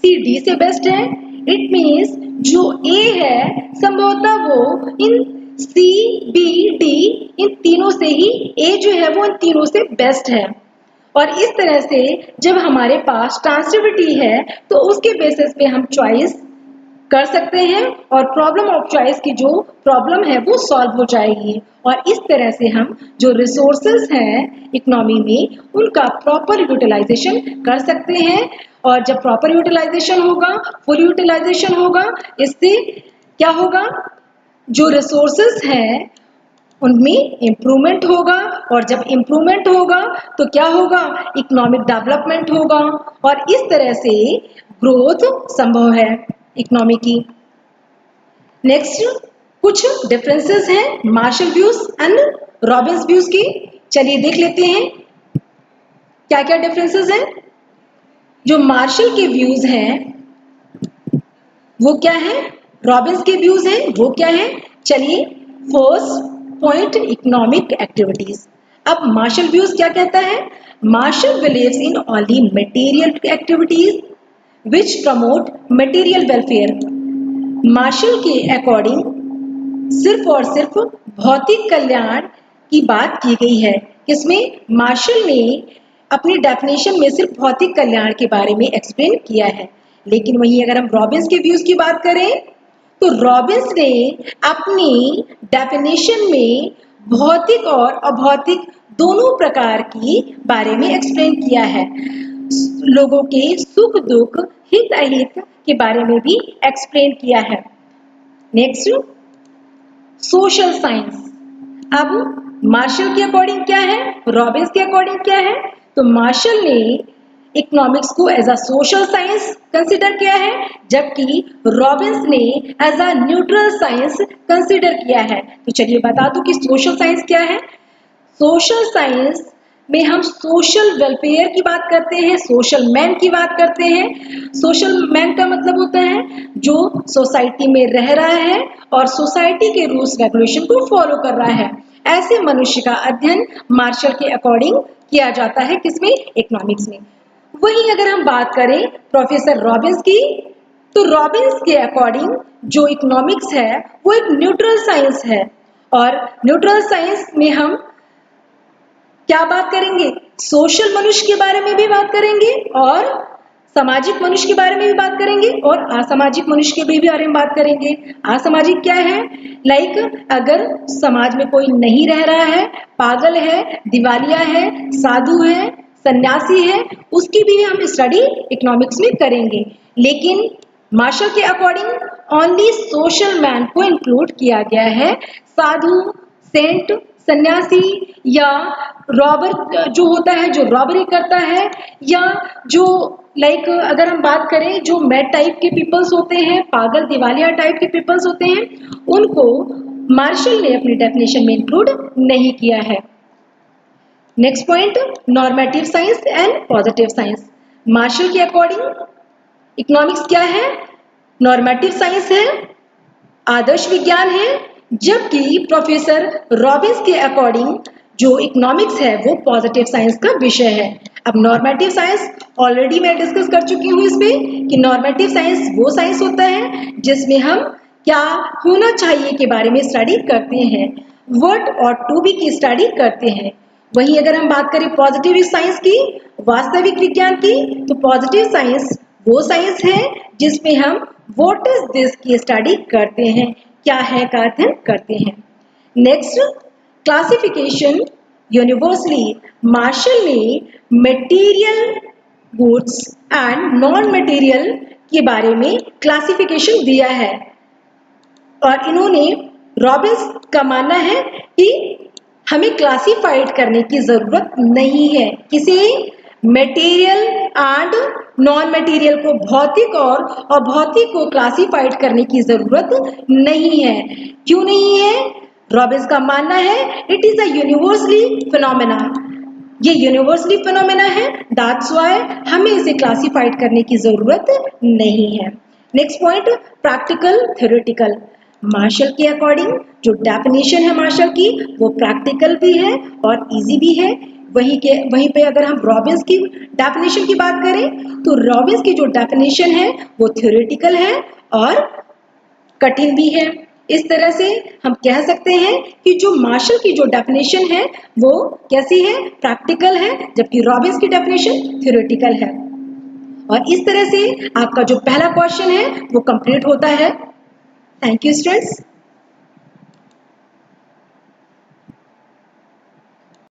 C D से बेस्ट है। इट मीन्स जो A है संभवतः वो इन C B D इन तीनों से ही A जो है वो इन तीनों से बेस्ट है। और इस तरह से जब हमारे पास ट्रांसिटिविटी है तो उसके बेसिस पे हम चॉइस कर सकते हैं और प्रॉब्लम ऑफ चॉइस की जो प्रॉब्लम है वो सॉल्व हो जाएगी। और इस तरह से हम जो रिसोर्सेज हैं इकोनॉमी में उनका प्रॉपर यूटिलाइजेशन कर सकते हैं। और जब प्रॉपर यूटिलाइजेशन होगा, फुल यूटिलाइजेशन होगा, इससे क्या होगा, जो रिसोर्सेज हैं उनमें इम्प्रूवमेंट होगा। और जब इम्प्रूवमेंट होगा तो क्या होगा, इकोनॉमिक डेवलपमेंट होगा। और इस तरह से ग्रोथ संभव है इकोनॉमी की। नेक्स्ट कुछ डिफरेंसेस हैं Marshall views and Robbins views की। चलिए देख लेते हैं क्या क्या डिफरेंसेस हैं। जो मार्शल के व्यूज हैं वो क्या है, रॉबिन्स के व्यूज हैं वो क्या है। चलिए फर्स्ट पॉइंट, इकोनॉमिक एक्टिविटीज। अब मार्शल व्यूज क्या कहता है, Marshall believes in only material activities which promote material welfare। Marshall के अकॉर्डिंग सिर्फ और सिर्फ भौतिक कल्याण की बात की गई है। किसमें, मार्शल ने अपनी डेफिनेशन में सिर्फ भौतिक कल्याण के बारे में एक्सप्लेन किया है। लेकिन वहीं अगर हम रॉबिन्स के व्यूज की बात करें तो रॉबिन्स ने अपनी डेफिनेशन में भौतिक और अभौतिक दोनों प्रकार की बारे में एक्सप्लेन किया है। लोगों के सुख दुख, हित अहित के बारे में भी एक्सप्लेन किया है। Next social science. अब मार्शल के अकॉर्डिंग क्या है, रॉबिन्स के अकॉर्डिंग क्या है, तो मार्शल ने इकोनॉमिक्स को as a social science consider किया है, जबकि रॉबिन्स ने as a neutral science consider किया है। तो चलिए बता दूं कि सोशल साइंस क्या है। सोशल साइंस में हम सोशल वेलफेयर की बात करते हैं, सोशल मैन की बात करते हैं। सोशल मैन का मतलब होता है जो सोसाइटी में रह रहा है और सोसाइटी के रूल्स रेगुलेशन को फॉलो कर रहा है। ऐसे मनुष्य का अध्ययन मार्शल के अकॉर्डिंग किया जाता है, किसमें, इकोनॉमिक्स में। वहीं अगर हम बात करें प्रोफेसर रॉबिन्स की, तो रॉबिन्स के अकॉर्डिंग जो इकोनॉमिक्स है वो एक न्यूट्रल साइंस है। और न्यूट्रल साइंस में हम क्या बात करेंगे, सोशल मनुष्य के बारे में भी बात करेंगे और सामाजिक मनुष्य के बारे में भी बात करेंगे और असामाजिक मनुष्य के भी बारे में बात करेंगे। असामाजिक क्या है, लाइक अगर समाज में कोई नहीं रह रहा है, पागल है, दिवालिया है, साधु है, सन्यासी है, उसकी भी हम स्टडी इकोनॉमिक्स में करेंगे। लेकिन मार्शल के अकॉर्डिंग ओनली सोशल मैन को इंक्लूड किया गया है। साधु, सेंट, सन्यासी या रॉबर जो होता है, जो रॉबरी करता है, या जो लाइक अगर हम बात करें जो मैड टाइप के पीपल्स होते हैं, पागल दिवालिया टाइप के पीपल्स होते हैं, उनको मार्शल ने अपनी डेफिनेशन में इंक्लूड नहीं किया है। Next point, normative science and positive science. Marshall के अकॉर्डिंग इकोनॉमिक्स क्या है, नॉर्मेटिव साइंस है, आदर्श विज्ञान है, जबकि प्रोफेसर रॉबिन्स के अकॉर्डिंग जो इकोनॉमिक्स है वो पॉजिटिव साइंस का विषय है। अब नॉर्मेटिव साइंस ऑलरेडी मैं डिस्कस कर चुकी हूँ इस पे कि नॉर्मेटिव साइंस वो साइंस होता है जिसमें हम क्या होना चाहिए के बारे में स्टडी करते हैं, व्हाट और टू बी की स्टडी करते हैं। वहीं अगर हम बात करें पॉजिटिव साइंस की, वास्तविक विज्ञान की, तो पॉजिटिव साइंस वो साइंस है जिसमें हम व्हाट इज दिस की स्टडी करते हैं, क्या है का अध्ययन करते हैं। नेक्स्ट क्लासिफिकेशन यूनिवर्सली मार्शल ने material goods and non material के बारे में क्लासिफिकेशन दिया है और इन्होंने रॉबिन्स का मानना है कि हमें क्लासिफाइड करने की जरूरत नहीं है, किसी मटेरियल एंड नॉन मटेरियल को भौतिक और अभौतिक को क्लासिफाइड करने की जरूरत नहीं है। क्यों नहीं है? रॉबिन्स का मानना है it is a universally phenomena, ये यूनिवर्सली फिनोमेना है, दैट्स व्हाई हमें इसे क्लासिफाइड करने की जरूरत नहीं है। Next point, practical theoretical. Marshall के अकॉर्डिंग जो डेफिनेशन है मार्शल की वो प्रैक्टिकल भी है और इजी भी है। वहीं पे अगर हम रॉबिन्स की डेफिनेशन की बात करें तो रॉबिन्स की जो डेफिनेशन है वो थ्योरेटिकल है और कठिन भी है। इस तरह से हम कह सकते हैं कि जो मार्शल की जो डेफिनेशन है वो कैसी है? प्रैक्टिकल है, जबकि रॉबिन्स की डेफिनेशन थ्योरेटिकल है। और इस तरह से आपका जो पहला क्वेश्चन है वो कंप्लीट होता है। Thank you students.